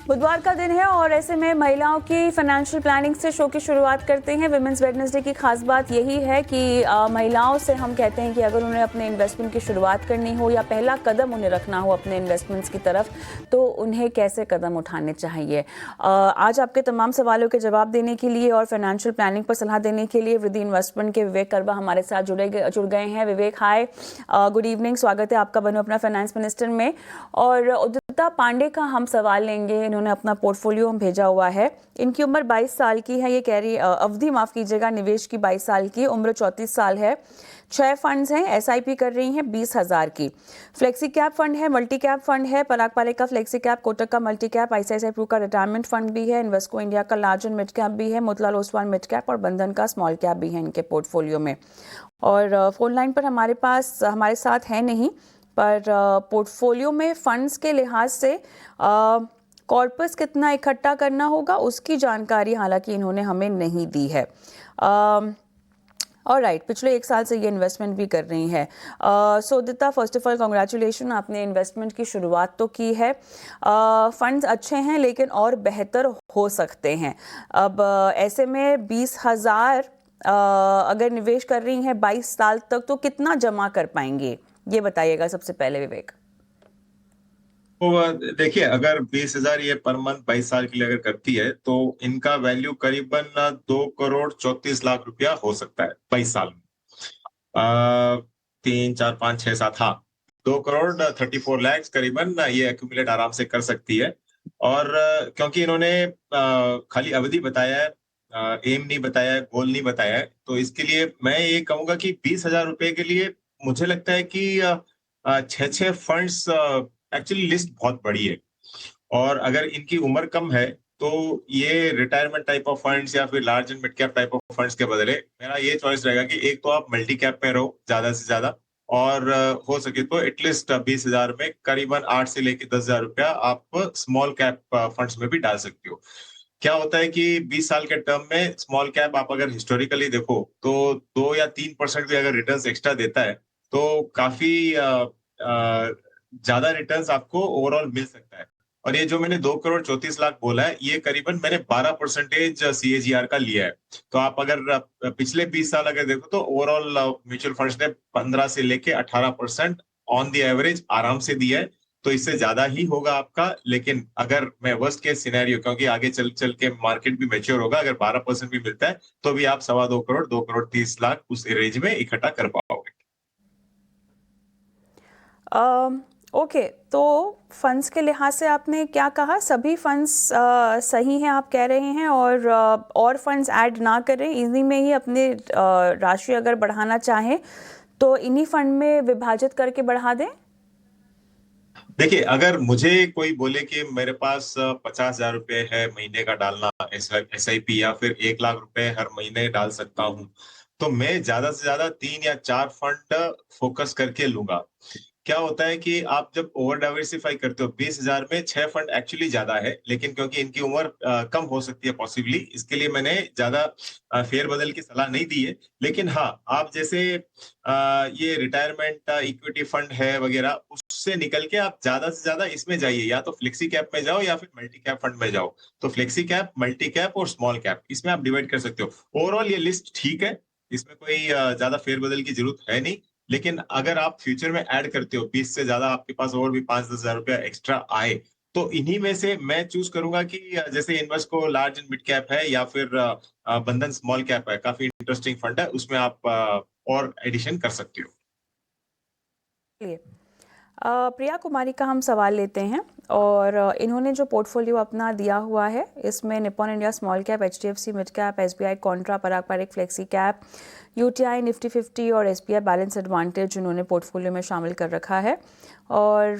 बुधवार का दिन है और ऐसे में महिलाओं की फाइनेंशियल प्लानिंग से शो की शुरुआत करते हैं। विमेंस वेडनेसडे की खास बात यही है कि महिलाओं से हम कहते हैं कि अगर उन्हें अपने इन्वेस्टमेंट की शुरुआत करनी हो या पहला कदम उन्हें रखना हो अपने इन्वेस्टमेंट्स की तरफ, तो उन्हें कैसे कदम उठाने चाहिए। आज आपके तमाम सवालों के जवाब देने के लिए और फाइनेंशियल प्लानिंग पर सलाह देने के लिए वृद्धि इन्वेस्टमेंट के विवेक करवा हमारे साथ जुड़ गए हैं। विवेक, हाय, गुड इवनिंग, स्वागत है आपका बनो अपना फाइनेंस मिनिस्टर में। और उदिता पांडे का हम सवाल लेंगे। इन्होंने अपना पोर्टफोलियो हम भेजा हुआ है। इनकी उम्र 22 साल की है। ये कह रही अवधि माफ कीजिएगा, निवेश की 22 साल की, उम्र 34 साल है। 6 फंड्स हैं, एसआईपी कर रही हैं 20,000 की। फ्लेक्सी कैप फंड है, मल्टी कैप फंड है, पराग पाले का फ्लेक्सी कैप, कोटक का मल्टी कैप, आईसीआईसीआई प्रू का रिटायरमेंट फंड भी है, इन्वेस्को इंडिया का लार्ज एंड मिड कैप भी है, मोतीलाल ओसवाल मिड कैप और बंधन का स्मॉल कैप भी है इनके पोर्टफोलियो में। और फोन लाइन पर हमारे साथ है नहीं, पर पोर्टफोलियो में फंड्स के लिहाज से कॉर्पस कितना इकट्ठा करना होगा उसकी जानकारी हालांकि इन्होंने हमें नहीं दी है। ऑलराइट, पिछले 1 साल से ये इन्वेस्टमेंट भी कर रही हैं। सो उदिता, फर्स्ट ऑफ ऑल कॉन्ग्रेचुलेशन, आपने इन्वेस्टमेंट की शुरुआत तो की है। फंड्स अच्छे हैं लेकिन और बेहतर हो सकते हैं। अब ऐसे में 20,000 अगर निवेश कर रही हैं 22 साल तक, तो कितना जमा कर पाएंगे, ये बताइएगा सबसे पहले विवेक। तो देखिए, अगर 20,000 ये पर मंथ 22 साल के लिए अगर करती है तो इनका वैल्यू करीबन 2 करोड़ 34 लाख रुपया हो सकता है 22 साल में। 3 4 5 6 7, हाँ, 2 करोड़ 34 लाख करीबन ये एक्यूमुलेट आराम से कर सकती है। और क्योंकि इन्होंने खाली अवधि बताया है, एम नहीं बताया है, गोल नहीं बताया है, तो इसके लिए मैं ये कहूंगा कि 20,000 रुपए के लिए मुझे लगता है कि 6 फंड्स, एक्चुअली लिस्ट बहुत बड़ी है। और अगर इनकी उम्र कम है तो ये रिटायरमेंट टाइप ऑफ फंड्स या फिर large and mid cap type of funds के बदले मेरा ये चॉइस रहेगा कि एक तो आप मल्टी कैप में रहो ज्यादा से ज्यादा, और हो सके तो एटलीस्ट 20,000 में करीबन 8 से लेके 10,000 रुपया आप स्मॉल कैप फंड्स में भी डाल सकते हो। क्या होता है कि 20 साल के टर्म में स्मॉल कैप आप अगर हिस्टोरिकली देखो तो 2 या 3% भी अगर रिटर्न्स एक्स्ट्रा देता है तो काफी ज्यादा रिटर्न्स आपको ओवरऑल मिल सकता है। और ये जो मैंने 2 करोड़ 34 लाख बोला है, ये करीबन मैंने 12% CAGR का लिया है। तो आप अगर पिछले 20 साल अगर देखो तो ओवरऑल म्यूचुअल फंड्स ने 15 से लेके 18% ऑन द एवरेज आराम से दिया है। तो इससे ज्यादा ही होगा आपका, लेकिन अगर मैं वर्स्ट केस सिनेरियो, क्योंकि आगे चल चल के मार्केट भी मैच्योर होगा, अगर 12% भी मिलता है तो भी आप 2.25 करोड़ 2 करोड़ 30 लाख उस रेंज में इकट्ठा कर पाओगे। ओके, तो फंड्स के लिहाज से आपने क्या कहा, सभी फंड्स सही हैं आप कह रहे हैं, और फंड्स ऐड ना करें, इन्हीं में ही अपने राशि अगर बढ़ाना चाहें तो इन्हीं फंड में विभाजित करके बढ़ा दें। देखिए, अगर मुझे कोई बोले कि मेरे पास 50,000 रुपए है महीने का डालना SIP, या फिर 1 लाख रुपए हर महीने डाल सकता हूँ, तो मैं ज्यादा से ज्यादा 3 या 4 फंड फोकस करके लूंगा। क्या होता है कि आप जब ओवर डाइवर्सिफाई करते हो 20,000 में 6 फंड एक्चुअली ज्यादा है, लेकिन क्योंकि इनकी उम्र कम हो सकती है पॉसिबली, इसके लिए मैंने ज्यादा फेरबदल की सलाह नहीं दी है। लेकिन हाँ, आप जैसे ये रिटायरमेंट इक्विटी फंड है वगैरह, उससे निकल के आप ज्यादा से ज्यादा इसमें जाइए, या तो फ्लेक्सी कैप में जाओ या फिर मल्टी कैप फंड में जाओ। तो फ्लेक्सी कैप, मल्टी कैप और स्मॉल कैप, इसमें आप डिवाइड कर सकते हो। ओवरऑल ये लिस्ट ठीक है, इसमें कोई ज्यादा फेरबदल की जरूरत है नहीं। लेकिन अगर आप फ्यूचर में ऐड करते हो 20 से ज्यादा, आपके पास और भी 5-10 हजार रुपया एक्स्ट्रा आए, तो इन्हीं में से मैं चूज करूंगा कि जैसे Invesco large and mid cap है, या फिर बंधन स्मॉल कैप है, काफी इंटरेस्टिंग फंड है, उसमें आप और एडिशन कर सकते हो। प्रिया कुमारी का हम सवाल लेते हैं, और इन्होंने जो पोर्टफोलियो अपना दिया हुआ है इसमें Nippon India small cap, HDFC mid cap, SBI contra, Parag Parekh flexi cap, UTI Nifty 50 और SBI बैलेंस एडवांटेज उन्होंने पोर्टफोलियो में शामिल कर रखा है। और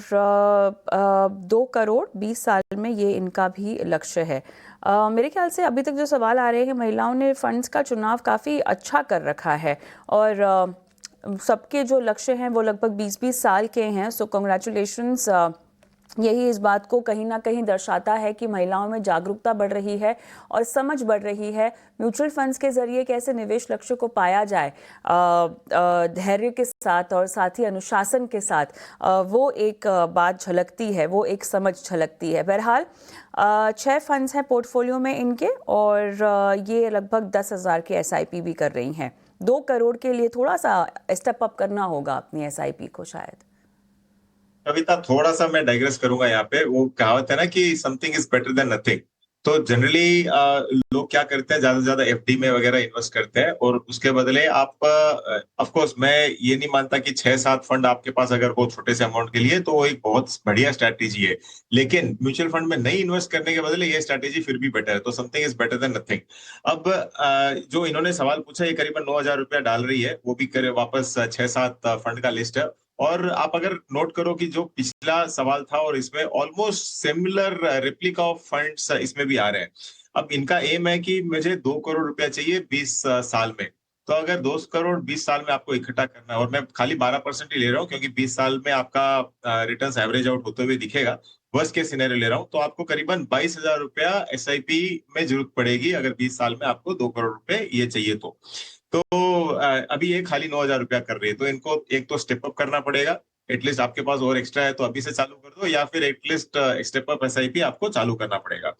2 करोड़ 20 साल में ये इनका भी लक्ष्य है। मेरे ख्याल से अभी तक जो सवाल आ रहे हैं, महिलाओं ने फंड्स का चुनाव काफ़ी अच्छा कर रखा है, और सबके जो लक्ष्य हैं वो लगभग 20-20 साल के हैं। सो कॉन्ग्रेचुलेशंस यही इस बात को कहीं ना कहीं दर्शाता है कि महिलाओं में जागरूकता बढ़ रही है और समझ बढ़ रही है। म्यूचुअल फंड्स के जरिए कैसे निवेश लक्ष्य को पाया जाए धैर्य के साथ और साथ ही अनुशासन के साथ, वो एक बात झलकती है, वो एक समझ झलकती है। बहरहाल 6 फंड्स हैं पोर्टफोलियो में इनके, और ये लगभग 10,000 के SIP भी कर रही हैं। 2 करोड़ के लिए थोड़ा सा स्टेप अप करना होगा अपनी SIP को शायद। कविता, थोड़ा सा मैं डाइग्रेस करूंगा यहाँ पे। वो कहावत है ना कि something is better than nothing. तो जनरली लोग क्या करते हैं, ज्यादा से ज्यादा FD में वगैरह इन्वेस्ट करते हैं, और उसके बदले आप, ऑफ कोर्स मैं ये नहीं मानता कि 6-7 फंड आपके पास अगर हो छोटे से अमाउंट के लिए तो वो एक बहुत बढ़िया स्ट्रैटेजी है। लेकिन म्यूचुअल फंड में नहीं इन्वेस्ट करने के बदले ये स्ट्रैटेजी फिर भी बेटर है। तो something is better than nothing. अब जो इन्होंने सवाल पूछा, ये करीबन 9,000 रुपया डाल रही है, वो भी करे वापस 6-7 फंड का लिस्ट है। और आप अगर नोट करो कि जो पिछला सवाल था और इसमें almost similar replica of funds इसमें भी आ रहे हैं। अब इनका एम है कि मुझे 2 करोड़ रुपया चाहिए 20 साल में। तो अगर 2 करोड़ 20 साल में आपको इकट्ठा करना है, और मैं खाली 12% ही ले रहा हूँ क्योंकि 20 साल में आपका रिटर्न्स एवरेज आउट होते हुए दिखेगा, वर्स्ट केस सिनेरियो ले रहा हूँ, तो आपको करीबन 22,000 रुपया SIP में जरूरत पड़ेगी अगर 20 साल में आपको 2 करोड़ रुपए ये चाहिए तो अभी ये खाली 9,000 रुपया कर रही है। तो इनको एक तो स्टेप अप करना पड़ेगा। एटलीस्ट आपके पास और एक्स्ट्रा है तो अभी से चालू कर दो, या फिर एटलीस्ट स्टेप अप SIP आपको चालू करना पड़ेगा।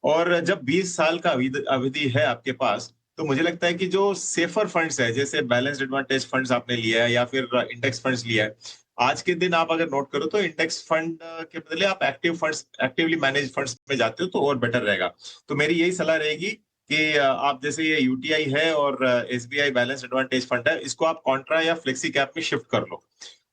और जब 20 साल का अवधि है आपके पास, तो मुझे लगता है कि जो सेफर फंड्स है, जैसे बैलेंस्ड एडवांटेज फंड्स आपने लिया है या फिर इंडेक्स फंड्स लिया है, आज के दिन आप अगर नोट करो तो इंडेक्स फंड के बदले आप एक्टिवली मैनेज फंड्स में जाते हो तो और बेटर रहेगा। तो मेरी यही सलाह रहेगी कि आप, जैसे ये UTI है और SBI बैलेंस एडवांटेज फंड है, इसको आप कॉन्ट्रा या फ्लेक्सी कैप में शिफ्ट कर लो,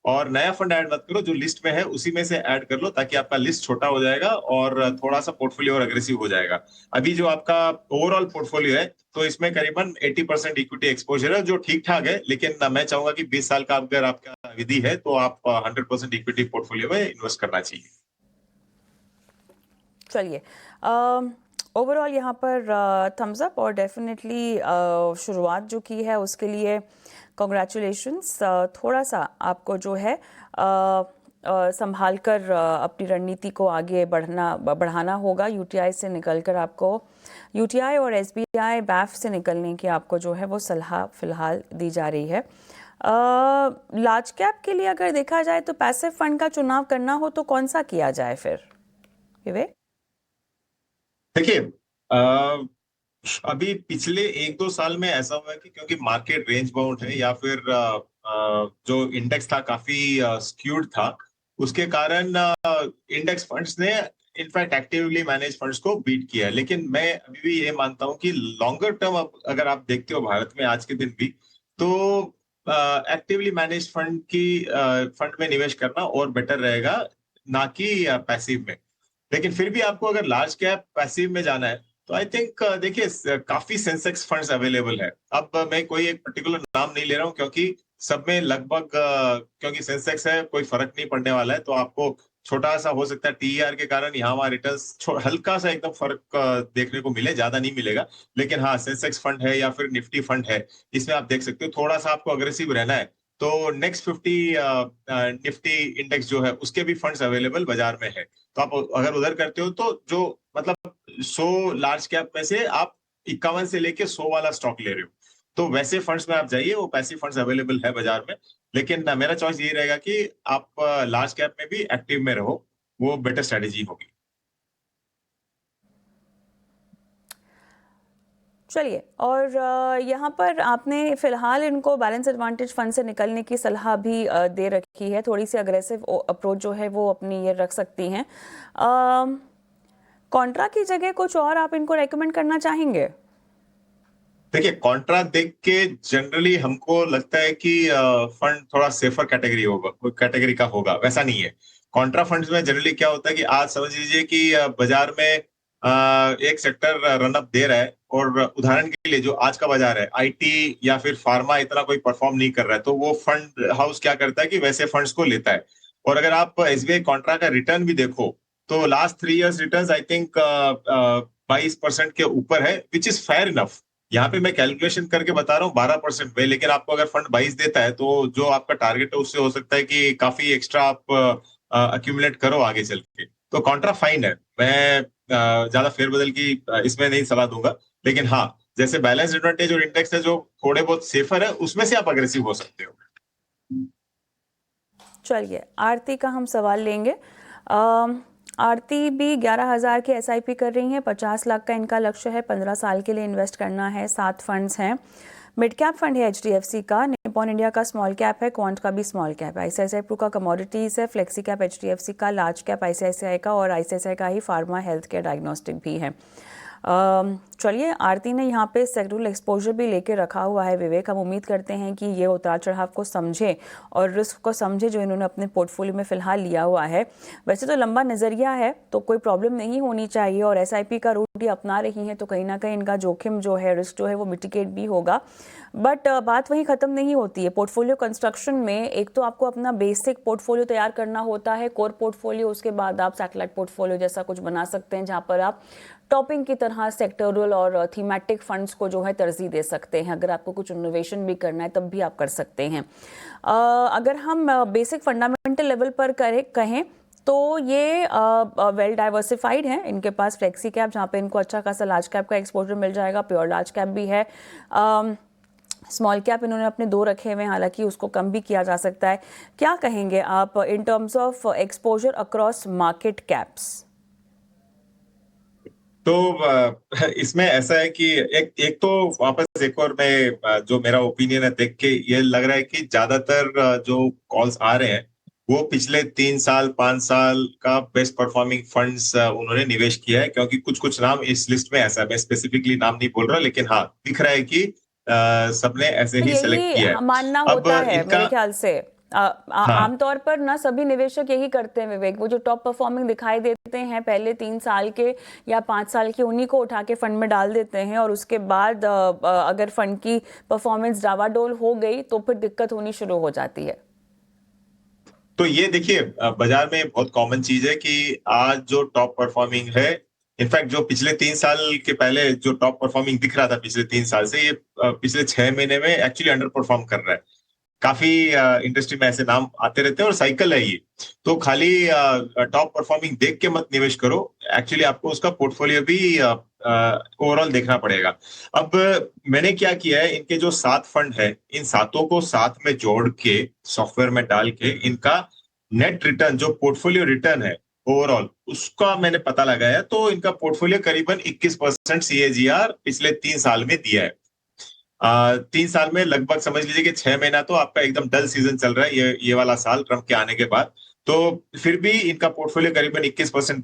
और नया फंड ऐड मत करो। जो लिस्ट में है उसी में से ऐड कर लो, ताकि आपका लिस्ट छोटा हो जाएगा और थोड़ा सा पोर्टफोलियो और अग्रेसिव हो जाएगा। अभी जो आपका ओवरऑल पोर्टफोलियो है, तो इसमें करीबन 80% इक्विटी एक्सपोजर है, जो ठीक ठाक है। लेकिन मैं चाहूंगा कि 20 साल का अगर आपका विधि है तो आप 100% इक्विटी पोर्टफोलियो में इन्वेस्ट करना चाहिए। चलिए, ओवरऑल यहाँ पर थम्स अप, और डेफिनेटली शुरुआत जो की है उसके लिए कॉन्ग्रेचुलेशंस। थोड़ा सा आपको जो है संभाल कर अपनी रणनीति को आगे बढ़ाना होगा। UTI से निकलकर आपको, UTI और SBI BAF से निकलने की आपको जो है वो सलाह फिलहाल दी जा रही है। लार्ज कैप के लिए अगर देखा जाए तो पैसिव फंड का चुनाव करना हो तो कौन सा किया जाए फिर, विवेक? देखिए, अभी पिछले 1-2 साल में ऐसा हुआ है कि क्योंकि मार्केट रेंज बाउंड है, या फिर जो इंडेक्स था काफी स्क्यूड था, उसके कारण इंडेक्स फंड्स ने इनफैक्ट एक्टिवली मैनेज फंड्स को बीट किया है। लेकिन मैं अभी भी ये मानता हूं कि लॉन्गर टर्म अगर आप देखते हो भारत में आज के दिन भी, तो एक्टिवली मैनेज फंड में निवेश करना और बेटर रहेगा, ना कि पैसिव में। लेकिन फिर भी आपको अगर लार्ज कैप पैसिव में जाना है तो आई थिंक, देखिए, काफी सेंसेक्स फंड्स अवेलेबल है। अब मैं कोई एक पर्टिकुलर नाम नहीं ले रहा हूँ क्योंकि सब में लगभग, क्योंकि सेंसेक्स है, कोई फर्क नहीं पड़ने वाला है। तो आपको छोटा सा हो सकता है TER के कारण यहाँ वहाँ रिटर्न्स हल्का सा एकदम फर्क देखने को मिले, ज्यादा नहीं मिलेगा। लेकिन हाँ, सेंसेक्स फंड है या फिर निफ्टी फंड है, इसमें आप देख सकते हो थोड़ा सा आपको अग्रेसिव रहना है तो नेक्स्ट 50 निफ्टी इंडेक्स जो है उसके भी फंड्स अवेलेबल बाजार में है। तो आप अगर उधर करते हो तो जो मतलब 100 लार्ज कैप में से आप 51 से लेके 100 वाला स्टॉक ले रहे हो, तो वैसे फंड्स में आप जाइए, वो पैसिव फंड्स अवेलेबल है बाजार में। लेकिन मेरा चॉइस यही रहेगा कि आप लार्ज कैप में भी एक्टिव में रहो, वो बेटर स्ट्रेटेजी होगी। चलिए, और यहाँ पर आपने फिलहाल इनको बैलेंस एडवांटेज फंड से निकलने की सलाह भी दे रखी है। थोड़ी सी अग्रेसिव अप्रोच जो है वो अपनी ये रख सकती हैं। कॉन्ट्रा की जगह कुछ और आप इनको रेकमेंड करना चाहेंगे? देखिए, कॉन्ट्रा देख के जनरली हमको लगता है कि फंड थोड़ा सेफर कैटेगरी का होगा, वैसा नहीं है। कॉन्ट्रा फंड्स में जनरली क्या होता है कि आज समझ लीजिए कि बाजार में एक सेक्टर रनअप दे रहा है, और उदाहरण के लिए जो आज का बाजार है, IT या फिर फार्मा इतना कोई परफॉर्म नहीं कर रहा है, तो वो फंड हाउस क्या करता है कि वैसे फंड्स को लेता है। और अगर आप SBI कॉन्ट्रा का रिटर्न भी देखो तो last 3 years return I think 22% के ऊपर है, विच इज फेयर इनफ। यहाँ पे मैं कैलकुलेशन करके बता रहा हूँ 12% में, लेकिन आपको अगर फंड 22 देता है तो जो आपका टारगेट है उससे हो सकता है कि काफी एक्स्ट्रा आप अक्यूमुलेट करो आगे चल के। तो कॉन्ट्रा फाइन है, मैं ज्यादा फेरबदल की इसमें नहीं सलाह दूंगा। लेकिन हाँ, जैसे बैलेंस एडवांटेज और इंडेक्स है जो थोड़े बहुत सेफर है, उसमें से आप अग्रेसिव हो सकते हो। चलिए आरती का हम सवाल लेंगे। आरती भी 11,000 की एसआईपी कर रही हैं, 50 लाख का इनका लक्ष्य है, 15 साल के लिए इन्वेस्ट करना है, 7 फंड्स हैं। मिड कैप फंड है एचडीएफसी का, निपॉन इंडिया का स्मॉल कैप है, क्वांट का भी स्मॉल कैप है, आईसीआईसीआई प्रू का कमोडिटीज है, फ्लेक्सी कैप एचडीएफसी का, लार्ज कैप आईसीआईसीआई का और आईसीआईसीआई का ही फार्मा हेल्थ केयर डायग्नोस्टिक भी है। चलिए आरती ने यहाँ पे सेक्टोरल एक्सपोजर भी लेके रखा हुआ है विवेक, हम उम्मीद करते हैं कि ये उतार चढ़ाव को समझे और रिस्क को समझे जो इन्होंने अपने पोर्टफोलियो में फिलहाल लिया हुआ है। वैसे तो लंबा नज़रिया है तो कोई प्रॉब्लम नहीं होनी चाहिए और एसआईपी का रूट ये अपना रही हैं तो कहीं ना कहीं इनका जोखिम जो है, रिस्क जो है वो मिटिगेट भी होगा। बट बात वहीं ख़त्म नहीं होती है। पोर्टफोलियो कंस्ट्रक्शन में एक तो आपको अपना बेसिक पोर्टफोलियो तैयार करना होता है, कोर पोर्टफोलियो, उसके बाद आप सैटेलाइट पोर्टफोलियो जैसा कुछ बना सकते हैं जहाँ पर आप टॉपिंग की तरह सेक्टोरल और थीमेटिक फंड्स को जो है तरजीह दे सकते हैं। अगर आपको कुछ इनोवेशन भी करना है तब भी आप कर सकते हैं। अगर हम बेसिक फंडामेंटल लेवल पर कहें तो ये वेल डाइवर्सिफाइड हैं। इनके पास फ्लेक्सी कैप जहाँ पे इनको अच्छा खासा लार्ज कैप का एक्सपोजर मिल जाएगा, प्योर लार्ज कैप भी है, स्मॉल कैप इन्होंने अपने 2 रखे हुए हैं, हालांकि उसको कम भी किया जा सकता है। क्या कहेंगे आप in terms of exposure across market caps? तो इसमें ऐसा है कि एक तो वापस एक और मैं जो मेरा ओपिनियन है देख के ये लग रहा है कि ज्यादातर जो कॉल्स आ रहे हैं वो पिछले 3 साल 5 साल का बेस्ट परफॉर्मिंग फंड्स उन्होंने निवेश किया है, क्योंकि कुछ कुछ नाम इस लिस्ट में ऐसा है, मैं स्पेसिफिकली नाम नहीं बोल रहा, लेकिन हाँ दिख रहा है कि सबने ऐसे ही सेलेक्ट यही किया है। मानना अब होता है इनका मेरे ख्याल से। हाँ, आमतौर पर ना सभी निवेशक यही करते हैं विवेक, वो जो टॉप परफॉर्मिंग दिखाई देते हैं पहले 3 साल के या 5 साल के, उन्हीं को उठा के फंड में डाल देते हैं और उसके बाद अगर फंड की परफॉर्मेंस डावाडोल हो गई तो फिर दिक्कत होनी शुरू हो जाती है। तो ये देखिए बाजार में बहुत कॉमन चीज है कि आज जो टॉप परफॉर्मिंग है, इनफैक्ट जो पिछले 3 साल के पहले जो टॉप परफॉर्मिंग दिख रहा था पिछले 3 साल से, ये पिछले 6 महीने में एक्चुअली अंडर परफॉर्म कर रहा है। काफी इंडस्ट्री में ऐसे नाम आते रहते हैं और साइकिल है ये। तो खाली टॉप परफॉर्मिंग देख के मत निवेश करो, एक्चुअली आपको उसका पोर्टफोलियो भी ओवरऑल देखना पड़ेगा। अब मैंने क्या किया है, इनके जो 7 फंड है, इन सातों को साथ में जोड़ के सॉफ्टवेयर में डाल के इनका नेट रिटर्न जो पोर्टफोलियो रिटर्न है ओवरऑल उसका मैंने पता लगाया, तो इनका पोर्टफोलियो करीबन 21% सीएजीआर पिछले 3 साल में दिया है। 3 साल में लगभग समझ लीजिए कि 6 महीना तो आपका एकदम डल सीजन चल रहा है, ये वाला साल ट्रम्प के आने के बाद। तो फिर भी इनका पोर्टफोलियो करीबन 21%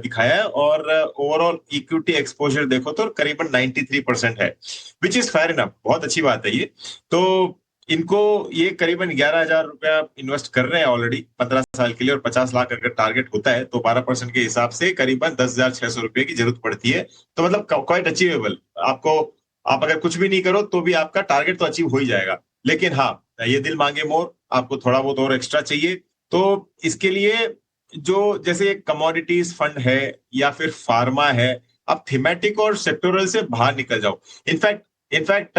दिखाया है और ओवरऑल इक्विटी एक्सपोजर देखो तो करीबन 93% है, विच इज फेयर इनफ, बहुत अच्छी बात है ये। तो इनको ये करीबन 11,000 रुपया इन्वेस्ट कर रहे हैं ऑलरेडी 15 साल के लिए, और 50 लाख अगर टारगेट होता है तो 12% के हिसाब से करीबन 10,600 रुपये की जरूरत पड़ती है। तो मतलब क्वाइट अचीवेबल। आपको, आप अगर कुछ भी नहीं करो तो भी आपका टारगेट तो अचीव हो ही जाएगा। लेकिन हाँ, ये दिल मांगे मोर, आपको थोड़ा बहुत और एक्स्ट्रा चाहिए। तो इसके लिए जो जैसे कमोडिटीज फंड है या फिर फार्मा है, आप थीमेटिक और सेक्टोरल से बाहर निकल जाओ। इनफैक्ट इनफैक्ट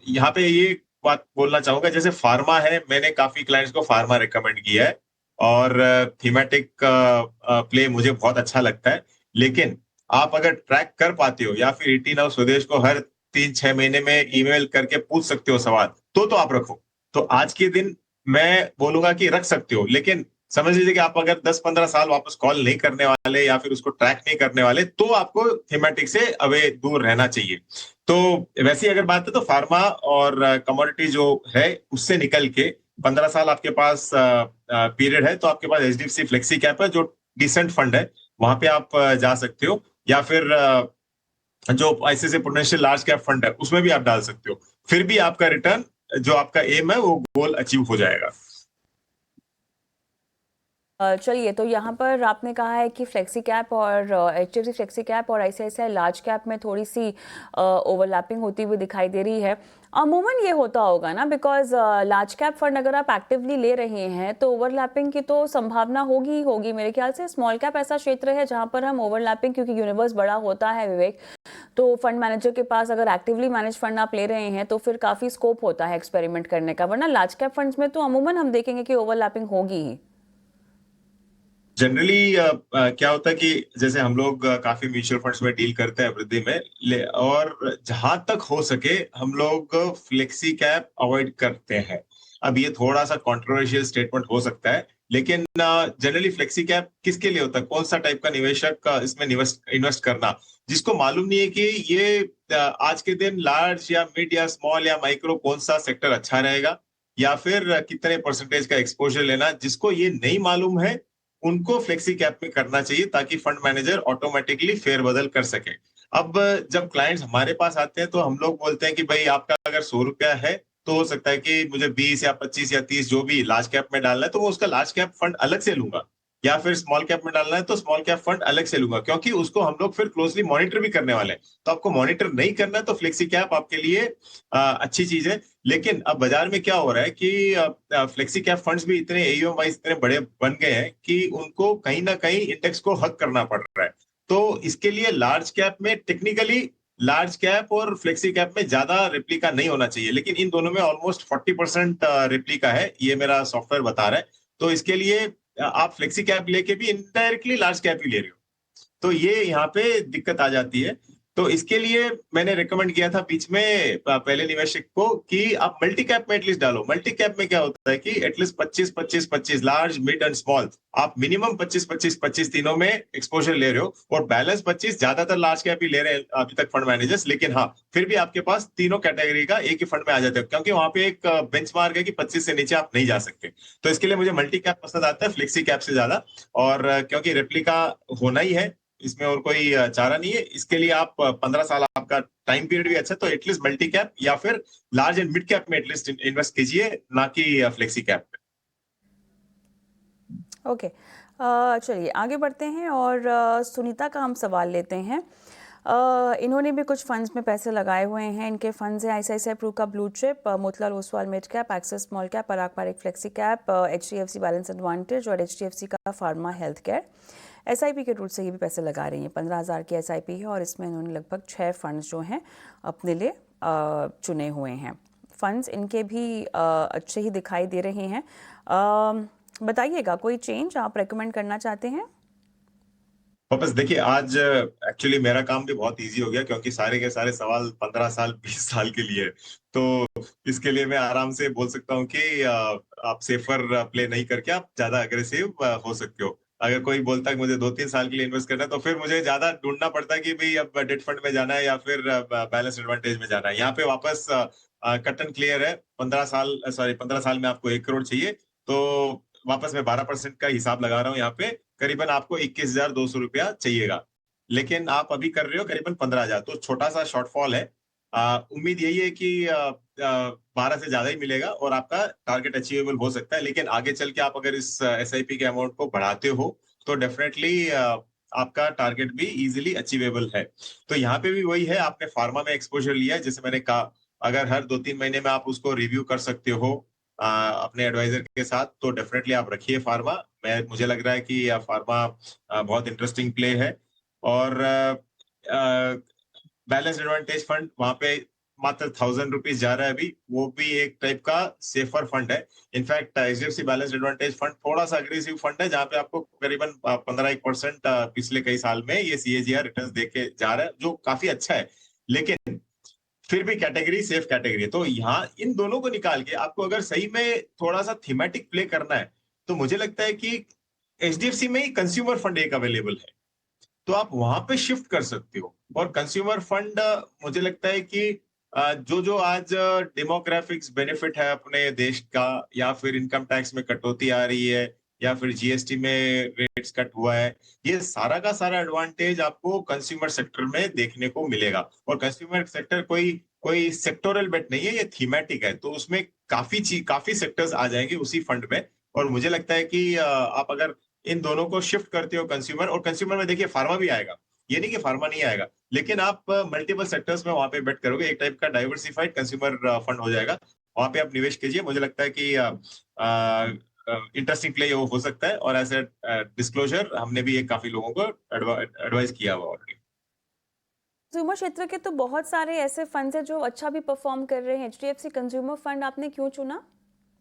यहाँ पे ये बात बोलना चाहूंगा, जैसे फार्मा है, मैंने काफी क्लाइंट्स को फार्मा रिकमेंड किया है और थीमेटिक प्ले मुझे बहुत अच्छा लगता है। लेकिन आप अगर ट्रैक कर पाते हो या फिर 18 हाउस स्वदेश को हर 3-6 महीने में ईमेल करके पूछ सकते हो सवाल, तो आप रखो। तो आज के दिन मैं बोलूंगा कि रख सकते हो, लेकिन समझ लीजिए कि आप अगर 10-15 साल वापस कॉल नहीं करने वाले या फिर उसको ट्रैक नहीं करने वाले, तो आपको थीमेटिक से अवे दूर रहना चाहिए। तो वैसी अगर बात है तो फार्मा और कमोडिटी जो है उससे निकल के 15 साल आपके पास पीरियड है, तो आपके पास एचडीएफसी फ्लेक्सी कैप है जो डिसेंट फंड है, वहां पे आप जा सकते हो। या फिर जो ICICI prudential large cap fund है उसमें भी आप डाल सकते हो, फिर भी आपका रिटर्न जो आपका एम है वो गोल अचीव हो जाएगा। चलिए, तो यहाँ पर आपने कहा है कि फ्लेक्सी कैप और एचडीएफसी फ्लेक्सी कैप और आईसीआईसीआई लार्ज कैप में थोड़ी सी ओवरलैपिंग होती हुई दिखाई दे रही है। अमूमन ये होता होगा ना, बिकॉज लार्ज कैप फंड अगर आप एक्टिवली ले रहे हैं तो ओवरलैपिंग की तो संभावना होगी ही होगी मेरे ख्याल से। स्मॉल कैप ऐसा क्षेत्र है जहाँ पर हम ओवरलैपिंग, क्योंकि यूनिवर्स बड़ा होता है विवेक, तो फंड मैनेजर के पास अगर एक्टिवली मैनेज फंड आप ले रहे हैं तो फिर काफ़ी स्कोप होता है एक्सपेरिमेंट करने का, वरना लार्ज कैप फंड्स में तो अमूमन हम देखेंगे कि ओवरलैपिंग होगी ही। जनरली क्या होता है कि जैसे हम लोग काफी म्यूचुअल फंड्स में डील करते हैं वृद्धि में और जहां तक हो सके हम लोग फ्लेक्सी कैप अवॉइड करते हैं। अब ये थोड़ा सा कंट्रोवर्शियल स्टेटमेंट हो सकता है, लेकिन जनरली फ्लेक्सी कैप किसके लिए होता है? कौन सा टाइप का निवेशक इसमें इन्वेस्ट करना जिसको मालूम नहीं है कि ये आज के दिन लार्ज या मिड या स्मॉल या माइक्रो कौन सा सेक्टर अच्छा रहेगा, या फिर कितने परसेंटेज का एक्सपोजर लेना, जिसको ये नहीं मालूम है उनको फ्लेक्सी कैप में करना चाहिए ताकि फंड मैनेजर ऑटोमेटिकली फेरबदल कर सके। अब जब क्लाइंट्स हमारे पास आते हैं तो हम लोग बोलते हैं कि भाई आपका अगर 100 रुपया है तो हो सकता है कि मुझे 20 या 25 या 30 जो भी लार्ज कैप में डालना है तो वो उसका लार्ज कैप फंड अलग से लूंगा, या फिर स्मॉल कैप में डालना है तो स्मॉल कैप फंड अलग से लूंगा, क्योंकि उसको हम लोग फिर क्लोजली मॉनिटर भी करने वाले हैं। तो आपको मॉनिटर नहीं करना है तो फ्लेक्सी कैप आपके लिए अच्छी चीज है। लेकिन अब बाजार में क्या हो रहा है कि फ्लेक्सी कैप फंड्स भी इतने एयूएम वाइज इतने बड़े बन गए हैं कि उनको कहीं ना कहीं इंडेक्स को हक करना पड़ रहा है। तो इसके लिए लार्ज कैप में टेक्निकली लार्ज कैप और फ्लेक्सी कैप में ज्यादा रेप्लिका नहीं होना चाहिए, लेकिन इन दोनों में ऑलमोस्ट 40% रेप्लिका है, ये मेरा सॉफ्टवेयर बता रहा है। तो इसके लिए आप फ्लेक्सी कैप लेके भी इनडायरेक्टली लार्ज कैप ही ले रहे हो, तो ये यहाँ पे दिक्कत आ जाती है। तो इसके लिए मैंने रेकमेंड किया था बीच में पहले निवेशक को कि आप मल्टी कैप में एटलीस्ट डालो। मल्टी कैप में क्या होता है कि at least 25-25-25 large mid and small, आप मिनिमम 25-25-25 तीनों में एक्सपोजर ले रहे हो, और बैलेंस 25 ज्यादातर लार्ज कैप ही ले रहे हैं अभी तक फंड मैनेजर्स। लेकिन हाँ, फिर भी आपके पास तीनों कैटेगरी का एक ही फंड में आ जाते हो, क्योंकि वहां पे एक बेंचमार्क है कि 25 से नीचे आप नहीं जा सकते। तो इसके लिए मुझे मल्टी कैप पसंद आता है फ्लेक्सी कैप से ज्यादा, और क्योंकि रेप्लिका होना ही है, इसमें और कोई चारा नहीं है। इसके लिए आप 15 साल आपका टाइम पीरियड भी अच्छा है, तो एटलीस्ट मल्टी कैप या फिर लार्ज एंड मिड कैप में एटलीस्ट इन्वेस्ट कीजिए, ना कि फ्लेक्सी कैप में। ओके, चलिए आगे बढ़ते हैं और सुनीता का हम सवाल लेते हैं। इन्होंने भी कुछ फंड्स में पैसे लगाए हुए हैं। इनके फंड्स हैं आईसीआईसीआई प्रू का blue chip, Motilal Oswal mid cap, Axis small cap, Parag Parekh flexi cap, HDFC balance advantage और एचडीएफसी का फार्मा हेल्थ केयर। एसआईपी के रूट से ये भी पैसे लगा रही हैं। 15,000 की एसआईपी है और इसमें इन्होंने लगभग 6 फंड्स जो हैं अपने लिए चुने हुए हैं। फंड्स इनके भी अच्छे ही दिखाई दे रहे हैं। बताइएगा कोई चेंज आप रेकमेंड करना चाहते हैं? वापस देखिए, आज एक्चुअली मेरा काम भी बहुत इजी हो गया, क्योंकि सारे के सारे सवाल 15 साल 20 साल के लिए है। तो इसके लिए मैं आराम से बोल सकता हूँ कि आप सेफर प्ले नहीं करके आप ज्यादा अग्रेसिव हो सकते हो। अगर कोई बोलता है कि मुझे 2-3 साल के लिए इन्वेस्ट करना है, तो फिर मुझे ज्यादा ढूंढना पड़ता है कि भाई अब डेट फंड में जाना है या फिर बैलेंस एडवांटेज में जाना है। यहाँ पे वापस कट एंड क्लियर है। 15 साल में आपको 1 करोड़ चाहिए, तो वापस मैं 12% का हिसाब लगा रहा हूँ यहाँ पे। करीबन आपको 21,200 रुपया चाहिएगा, लेकिन आप अभी कर रहे हो करीबन 15,000, तो छोटा सा शॉर्टफॉल है। उम्मीद यही है कि 12 से ज्यादा ही मिलेगा और आपका टारगेट अचीवेबल हो सकता है। लेकिन आगे चल के आप अगर इस एसआईपी के अमाउंट को बढ़ाते हो तो डेफिनेटली आपका टारगेट भी इजीली अचीवेबल है। तो यहाँ पे भी वही है, आपने फार्मा में एक्सपोजर लिया है, जैसे मैंने कहा अगर हर 2-3 महीने में आप उसको रिव्यू कर सकते हो अपने एडवाइजर के साथ, तो डेफिनेटली आप रखिए फार्मा। मुझे लग रहा है कि फार्मा बहुत इंटरेस्टिंग प्ले है। और बैलेंस एडवांटेज फंड वहां पे मात्र 1,000 रुपीज जा रहा है अभी, वो भी एक टाइप का सेफर फंड है। In fact HDFC balance advantage fund थोड़ा सा अग्रेसिव फंड है, जहां पे आपको करीबन 15% पिछले कई साल में ये सीएजीआर रिटर्न्स देके जा रहा है, जो काफी अच्छा है। लेकिन फिर भी कैटेगरी सेफ कैटेगरी है। तो यहाँ इन दोनों को निकाल के आपको अगर सही में थोड़ा सा थीमेटिक प्ले करना है, तो मुझे लगता है कि एचडीएफसी में ही कंज्यूमर फंड एक अवेलेबल है, तो आप वहां पे शिफ्ट कर सकते हो। और कंज्यूमर फंड मुझे लगता है कि जो जो आज डेमोग्राफिक्स बेनिफिट है अपने देश का, या फिर इनकम टैक्स में कटौती आ रही है, या फिर जीएसटी में रेट्स कट हुआ है, ये सारा का सारा एडवांटेज आपको कंज्यूमर सेक्टर में देखने को मिलेगा। और कंज्यूमर सेक्टर कोई कोई सेक्टोरल बेट नहीं है, ये थीमेटिक है, तो उसमें काफी सेक्टर्स आ जाएंगे उसी फंड में। और मुझे लगता है कि आप अगर इन दोनों को शिफ्ट करते हो कंज्यूमर, और कंज्यूमर में देखिए फार्मा भी आएगा, ये नहीं कि फार्मा नहीं आएगा, लेकिन आप मल्टीपल सेक्टर्स में वहां पे बेट करोगे, एक टाइप का डाइवर्सिफाइड कंज्यूमर फंड हो जाएगा। वहां पे आप निवेश कीजिए, मुझे लगता है कि इंटरेस्टिंग प्ले हो सकता है। और एज ए डिस्क्लोजर हमने भी एक काफी लोगों को एडवाइस किया हुआ ऑलरेडी। कंज्यूमर क्षेत्र के तो बहुत सारे ऐसे फंड्स हैं जो अच्छा भी परफॉर्म कर रहे हैं। एचडीएफसी कंज्यूमर फंड आपने क्यों चुना?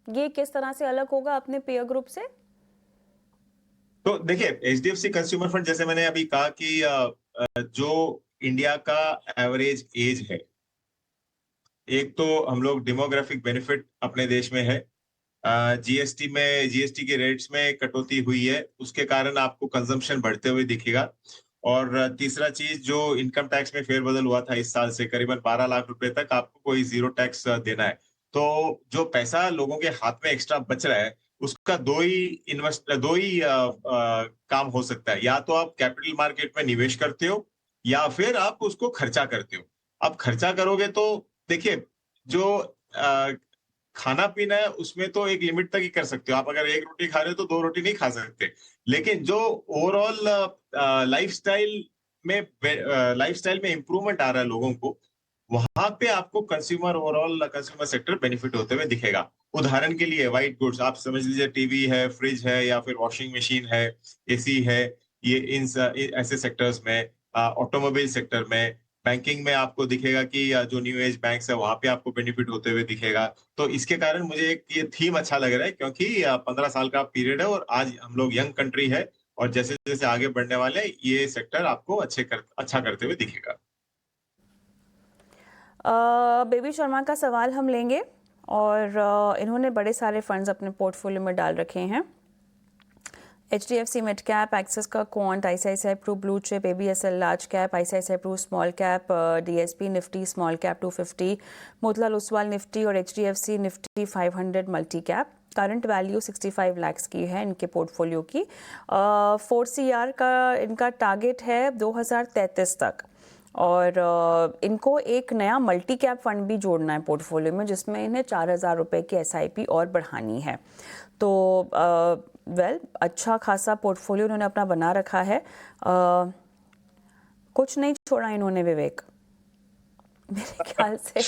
ये किस तरह से अलग होगा अपने पेयर ग्रुप से? तो तो देखिए, एचडीएफसी कंज्यूमर फंड, जैसे मैंने अभी कहा कि जो इंडिया का एवरेज एज है, एक तो हम लोग डेमोग्राफिक बेनिफिट अपने देश में है, जीएसटी के रेट्स में कटौती हुई है, उसके कारण आपको कंजम्पशन बढ़ते हुए दिखेगा। और तीसरा चीज, जो इनकम टैक्स में फेरबदल हुआ था इस साल से, करीबन 12 लाख रुपए तक आपको कोई जीरो टैक्स देना है। तो जो पैसा लोगों के हाथ में एक्स्ट्रा बच रहा है, उसका दो ही काम हो सकता है। या तो आप कैपिटल मार्केट में निवेश करते हो, या फिर आप उसको खर्चा करते हो। अब खर्चा करोगे तो देखिए, जो खाना पीना है उसमें तो एक लिमिट तक ही कर सकते हो। आप अगर एक रोटी खा रहे हो तो दो रोटी नहीं खा सकते। लेकिन जो ओवरऑल लाइफस्टाइल में इंप्रूवमेंट आ रहा है लोगों को, वहां पे आपको कंज्यूमर सेक्टर बेनिफिट होते हुए दिखेगा। उदाहरण के लिए व्हाइट गुड्स, आप समझ लीजिए टीवी है, फ्रिज है, या फिर वॉशिंग मशीन है, एसी है, ये ऐसे सेक्टर्स में, ऑटोमोबाइल सेक्टर में, बैंकिंग में आपको दिखेगा कि जो न्यू एज बैंक्स है वहां पे आपको बेनिफिट होते हुए दिखेगा। तो इसके कारण मुझे एक ये थीम अच्छा लग रहा है, क्योंकि 15 साल का पीरियड है और आज हम लोग यंग कंट्री है, और जैसे जैसे आगे बढ़ने वाले हैं, ये सेक्टर आपको अच्छा करते हुए दिखेगा। बेबी शर्मा का सवाल हम लेंगे, और इन्होंने बड़े सारे फंड्स अपने पोर्टफोलियो में डाल रखे हैं। HDFC मिड कैप, एक्सिस का quant, ICICI pru blue chip, ABSL large cap, ICICI pru small cap, DSP nifty small cap 250, Motilal Oswal nifty और HDFC nifty 500 multi cap. Current value 65 lakhs की है इनके पोर्टफोलियो की। 4CR का इनका टारगेट है 2033 तक, और इनको एक नया मल्टी कैप फंड भी जोड़ना है पोर्टफोलियो में, जिसमें इन्हें 4000 रुपये की SIP और बढ़ानी है। तो अच्छा खासा पोर्टफोलियो इन्होंने अपना बना रखा है। कुछ नहीं छोड़ा इन्होंने विवेक, मेरे ख्याल से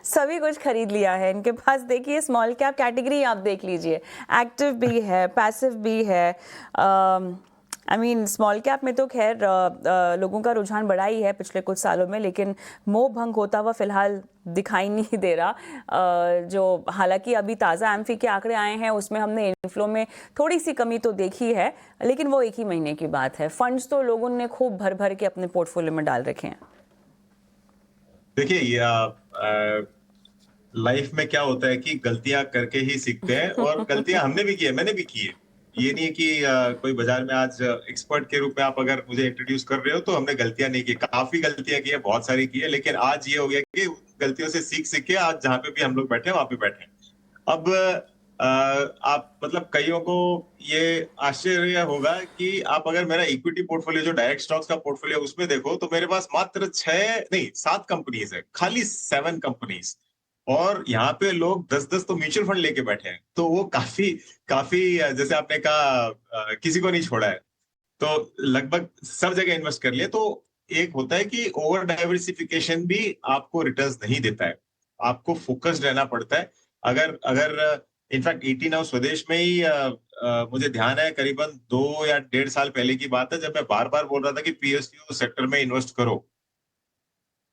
सभी कुछ खरीद लिया है इनके पास। देखिए स्मॉल कैप कैटेगरी आप देख लीजिए, एक्टिव भी है, पैसिव भी है। स्मॉल कैप में तो खैर लोगों का रुझान बढ़ा ही है पिछले कुछ सालों में, लेकिन मोह भंग होता हुआ फिलहाल दिखाई नहीं दे रहा। जो हालांकि अभी ताज़ा एम्फी के आंकड़े आए हैं, उसमें हमने इनफ्लो में थोड़ी सी कमी तो देखी है, लेकिन वो एक ही महीने की बात है। फंड्स तो लोगों ने खूब भर भर के अपने पोर्टफोलियो में डाल रखे हैं। देखिए, ये लाइफ में क्या होता है कि गलतियां करके ही सीखते हैं, और गलतियां हमने भी की है, मैंने भी की है। ये नहीं है कि कोई बाजार में आज एक्सपर्ट के रूप में आप अगर मुझे इंट्रोड्यूस कर रहे हो तो हमने गलतियां नहीं की। काफी गलतियां की है, बहुत सारी की है, लेकिन आज ये हो गया कि गलतियों से सीख सीख के आज जहां पे भी हम लोग बैठे हैं वहां पे बैठे हैं। अब आप मतलब कईयों को ये आश्चर्य होगा कि आप अगर मेरा इक्विटी पोर्टफोलियो, जो डायरेक्ट स्टॉक्स का पोर्टफोलियो, उसमें देखो तो मेरे पास मात्र 7 कंपनीज है, खाली 7 कंपनीज। और यहाँ पे लोग 10-10 तो म्यूचुअल फंड लेके बैठे हैं। तो वो काफी काफी जैसे आपने कहा, किसी को नहीं छोड़ा है, तो लगभग सब जगह इन्वेस्ट कर लिया। तो एक होता है कि ओवर डाइवर्सिफिकेशन भी आपको रिटर्न्स नहीं देता है, आपको फोकस्ड रहना पड़ता है। अगर अगर इनफैक्ट 18 नाउ स्वदेश में ही मुझे ध्यान है, करीबन 2 या 1.5 साल पहले की बात है, जब मैं बार बार बोल रहा था कि PSU सेक्टर में इन्वेस्ट करो,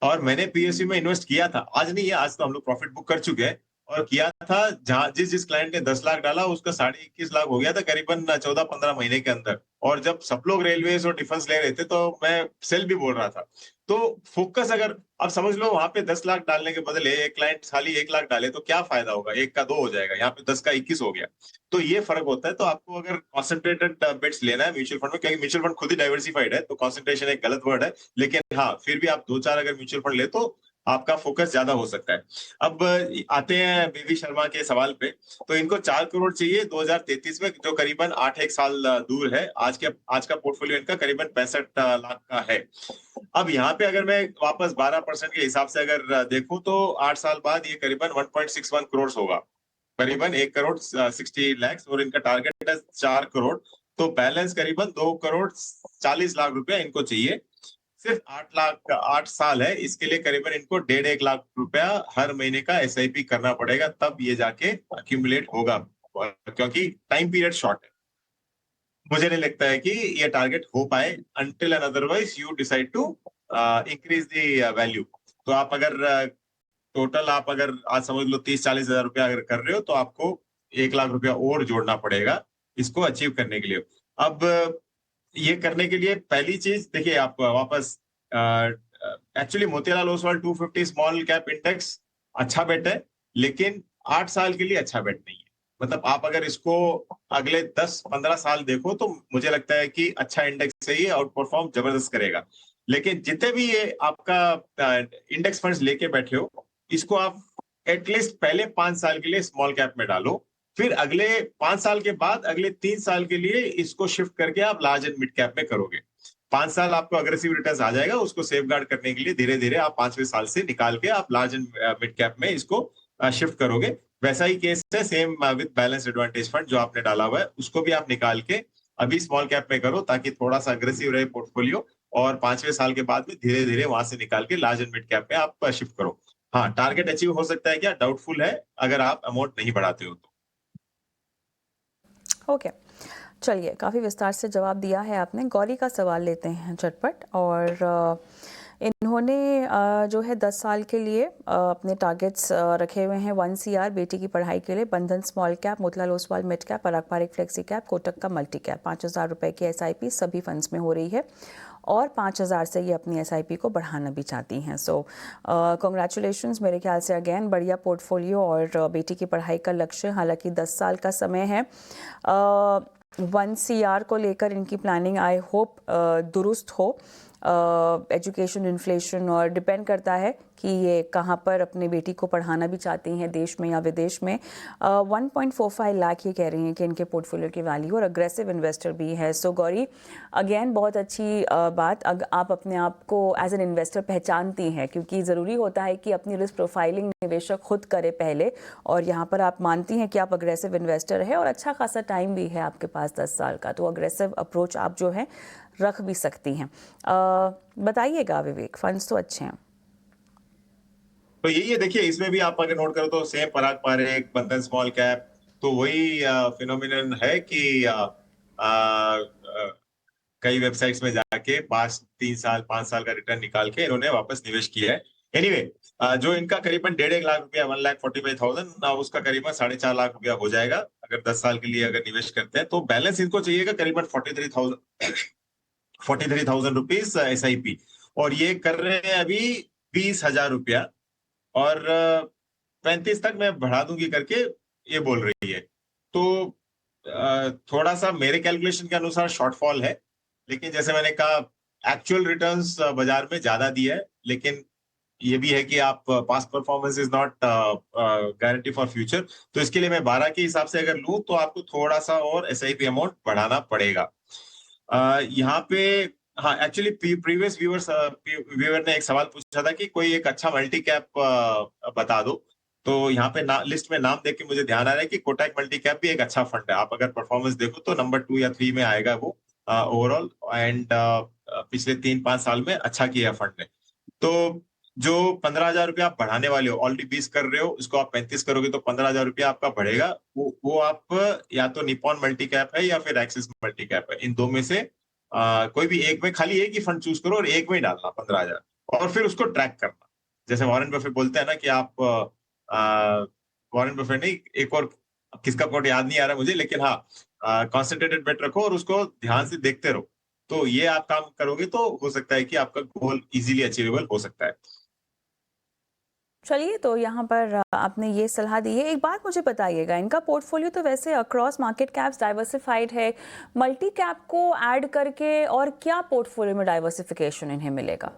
और मैंने PSU में इन्वेस्ट किया था। आज नहीं है, आज तो हम लोग प्रॉफिट बुक कर चुके हैं। और किया था जहां जिस क्लाइंट ने 10 लाख डाला, उसका 21.5 लाख हो गया था करीबन 14-15 महीने के अंदर। और जब सब लोग रेलवेज और डिफेंस ले रहे थे तो मैं सेल भी बोल रहा था। तो फोकस, अगर आप समझ लो वहां पे 10 लाख डालने के बदले एक क्लाइंट खाली 1 लाख डाले तो क्या फायदा होगा, 1 का 2 हो जाएगा, यहाँ पे 10 का 21 हो गया। तो ये फर्क होता है। तो आपको अगर कॉन्सेंट्रेटेड बेट्स लेना है म्यूचुअल फंड में, क्योंकि म्यूचुअल फंड खुद ही डाइवर्सिफाइड है, तो कॉन्सेंट्रेशन एक गलत वर्ड है, लेकिन हाँ फिर भी आप 2-4 अगर म्यूचुअल फंड ले तो आपका फोकस ज्यादा हो सकता है। अब आते हैं बेबी शर्मा के सवाल पे। तो इनको 4 करोड़ चाहिए 2033 में, जो करीबन 8-1 साल दूर है। आज का पोर्टफोलियो इनका करीबन 65 लाख का है। अब यहाँ पे अगर मैं वापस 12% के हिसाब से अगर देखूं तो 8 साल बाद ये करीबन 1.61 करोड़ होगा, करीबन 1 करोड़ 60 लाख, और इनका टारगेट है 4 करोड़। तो बैलेंस करीबन 2 करोड़ 40 लाख रुपया इनको चाहिए। सिर्फ 8 साल है, इसके लिए करीबन इनको 1.5 लाख रुपया हर महीने का SIP करना पड़ेगा, तब ये जाके अक्यूमुलेट होगा, क्योंकि टाइम पीरियड शॉर्ट है। मुझे नहीं लगता है कि ये टारगेट हो पाए until and otherwise you decide to increase the value. तो आप अगर टोटल आप अगर आज समझ लो 30-40 हजार रुपया अगर कर रहे हो, तो आपको 1 लाख रुपया और जोड़ना पड़ेगा इसको अचीव करने के लिए। अब ये करने के लिए पहली चीज देखिए, आप वापस actually Motilal Oswal 250 small cap index अच्छा बेट है, लेकिन 8 साल के लिए अच्छा बेट नहीं है। मतलब आप अगर इसको अगले 10-15 साल देखो तो मुझे लगता है कि अच्छा इंडेक्स है, ये आउट परफॉर्म जबरदस्त करेगा। लेकिन जितने भी ये आपका इंडेक्स फंड्स लेके बैठे हो, इसको आप एटलीस्ट पहले 5 साल के लिए स्मॉल कैप में डालो, फिर अगले 5 साल के बाद अगले 3 साल के लिए इसको शिफ्ट करके आप लार्ज एंड मिड कैप में करोगे। 5 साल आपको अग्रेसिव रिटर्न्स आ जाएगा, उसको सेफ गार्ड करने के लिए धीरे धीरे आप 5वें साल से निकाल के आप लार्ज एंड मिड कैप में इसको शिफ्ट करोगे। वैसा ही केस है same with balance advantage fund जो आपने डाला हुआ है, उसको भी आप निकाल के अभी स्मॉल कैप में करो, ताकि थोड़ा सा अग्रेसिव रहे पोर्टफोलियो, और 5वें साल के बाद में धीरे धीरे वहां से निकाल के लार्ज एंड मिड कैप में आप शिफ्ट करो। हाँ, टारगेट अचीव हो सकता है क्या, डाउटफुल है, अगर आप अमाउंट नहीं बढ़ाते हो तो। ओके, चलिए, काफ़ी विस्तार से जवाब दिया है आपने। गौरी का सवाल लेते हैं झटपट। और इन्होंने जो है 10 साल के लिए अपने टारगेट्स रखे हुए हैं। 1 CR बेटी की पढ़ाई के लिए, Bandhan small cap, Motilal Oswal mid cap, Parag Parikh flexi cap, Kotak का मल्टी कैप। 5,000 रुपये की SIP सभी फंड्स में हो रही है, और 5,000 से ये अपनी SIP को बढ़ाना भी चाहती हैं। सो कॉन्ग्रेचुलेशंस, मेरे ख्याल से अगेन बढ़िया पोर्टफोलियो और बेटी की पढ़ाई का लक्ष्य। हालांकि 10 साल का समय है। 1 CR को लेकर इनकी प्लानिंग आई होप दुरुस्त हो। एजुकेशन, इन्फ्लेशन, और डिपेंड करता है कि ये कहाँ पर अपनी बेटी को पढ़ाना भी चाहती हैं, देश में या विदेश में। 1.45 लाख ये कह रही हैं कि इनके पोर्टफोलियो की वैल्यू, और अग्रेसिव इन्वेस्टर भी है। सो गौरी, अगेन बहुत अच्छी बात, आप अपने आप को एज एन इन्वेस्टर पहचानती हैं, क्योंकि ज़रूरी होता है कि अपनी रिस्क प्रोफाइलिंग निवेशक खुद करे पहले, और यहाँ पर आप मानती हैं कि आप अग्रेसिव इन्वेस्टर है और अच्छा खासा टाइम भी है आपके पास 10 साल का, तो अग्रेसिव अप्रोच आप जो है रख भी सकती हैं। बताइएगा विवेक, फंड्स तो अच्छे हैं। तो यही है, देखिए इसमें भी आप अगर नोट करो तो सेम पराग पारिक, बंधन स्मॉल कैप, तो वही फिनोमिनन है कि कई वेबसाइट्स में जाके 3 साल 5 साल का रिटर्न निकाल के इन्होंने वापस निवेश किया है। एनीवे जो इनका करीबन 1.5 लाख रुपया, 1,45,000, उसका करीबन 4.5 लाख रुपया हो जाएगा अगर 10 साल के लिए अगर निवेश करते हैं। तो बैलेंस इनको चाहिएगा करीबन 43,000 रुपीज SIP, और ये कर रहे हैं अभी 20,000 रुपया, और 35 तक मैं बढ़ा दूंगी करके ये बोल रही है। तो थोड़ा सा मेरे कैलकुलेशन के अनुसार शॉर्टफॉल है, लेकिन जैसे मैंने कहा एक्चुअल रिटर्न्स बाजार में ज्यादा दिया है, लेकिन ये भी है कि आप past performance is not guarantee for future. तो इसके लिए मैं 12 के हिसाब से अगर लूं तो आपको थोड़ा सा और SIP अमाउंट बढ़ाना पड़ेगा। यहाँ पे हाँ, एक्चुअली प्रीवियस व्यूअर ने एक सवाल पूछा था कि कोई एक अच्छा मल्टी कैप बता दो। तो यहाँ पे लिस्ट में नाम देख के मुझे ध्यान आ रहा है कि कोटक मल्टी कैप भी एक अच्छा फंड है। आप अगर परफॉर्मेंस देखो तो नंबर 2 या 3 में आएगा वो ओवरऑल, एंड पिछले 3-5 साल में अच्छा किया फंड ने। तो जो 15,000 रुपया आप बढ़ाने वाले हो, ऑलरेडी 20 कर रहे हो, इसको आप 35 करोगे तो 15,000 रुपया आपका बढ़ेगा। वो आप या तो निपॉन मल्टी कैप है या फिर एक्सिस मल्टी कैप है, इन दो में से कोई भी एक में, खाली एक ही फंड चूज करो और एक में ही डालना 15,000, और फिर उसको ट्रैक करना। जैसे वॉरेन बफेट बोलते हैं ना कि आप वॉरेन बफेट नहीं, एक और किसका कोट याद नहीं आ रहा मुझे, लेकिन हाँ, कॉन्सेंट्रेटेड बेट रखो और उसको ध्यान से देखते रहो। तो ये आप काम करोगे तो हो सकता है कि आपका गोल इजीली अचीवेबल हो सकता है। चलिए, तो यहाँ पर आपने ये सलाह दी है। एक बात मुझे बताइएगा, इनका पोर्टफोलियो तो वैसे अक्रॉस मार्केट कैप्स डाइवर्सिफाइड है, मल्टी कैप को ऐड करके और क्या पोर्टफोलियो में डाइवर्सिफिकेशन इन्हें मिलेगा?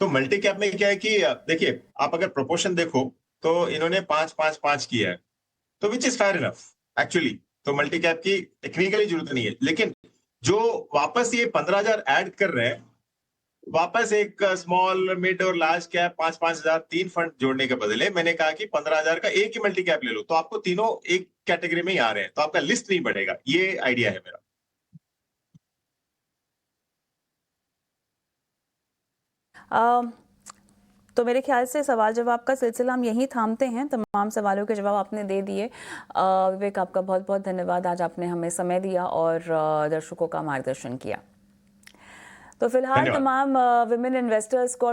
तो मल्टी कैप में क्या है कि देखिए, आप अगर प्रोपोर्शन देखो तो इन्होंने 5-5-5 किया है, तो which is fair enough actually. तो मल्टी कैप की टेक्निकली जरूरत नहीं है, लेकिन जो वापस ये 15,000 ऐड कर रहे हैं, वापस एक स्मॉल मिड और लार्ज कैप 5-5 हजार 3 फंड जोड़ने के बदले मैंने कहा कि 15,000 का एक ही मल्टी कैप ले लो, तो आपको तीनों एक कैटेगरी में ही आ रहे हैं, तो आपका लिस्ट नहीं बढ़ेगा। ये आइडिया है मेरा। तो मेरे ख्याल से सवाल जवाब का सिलसिला हम यहीं थामते हैं। तमाम सवालों के जवाब आपने दे दिए। विवेक, आपका बहुत बहुत धन्यवाद, आज आपने हमें समय दिया और दर्शकों का मार्गदर्शन किया। तो फिलहाल तमाम विमेन इन्वेस्टर्स को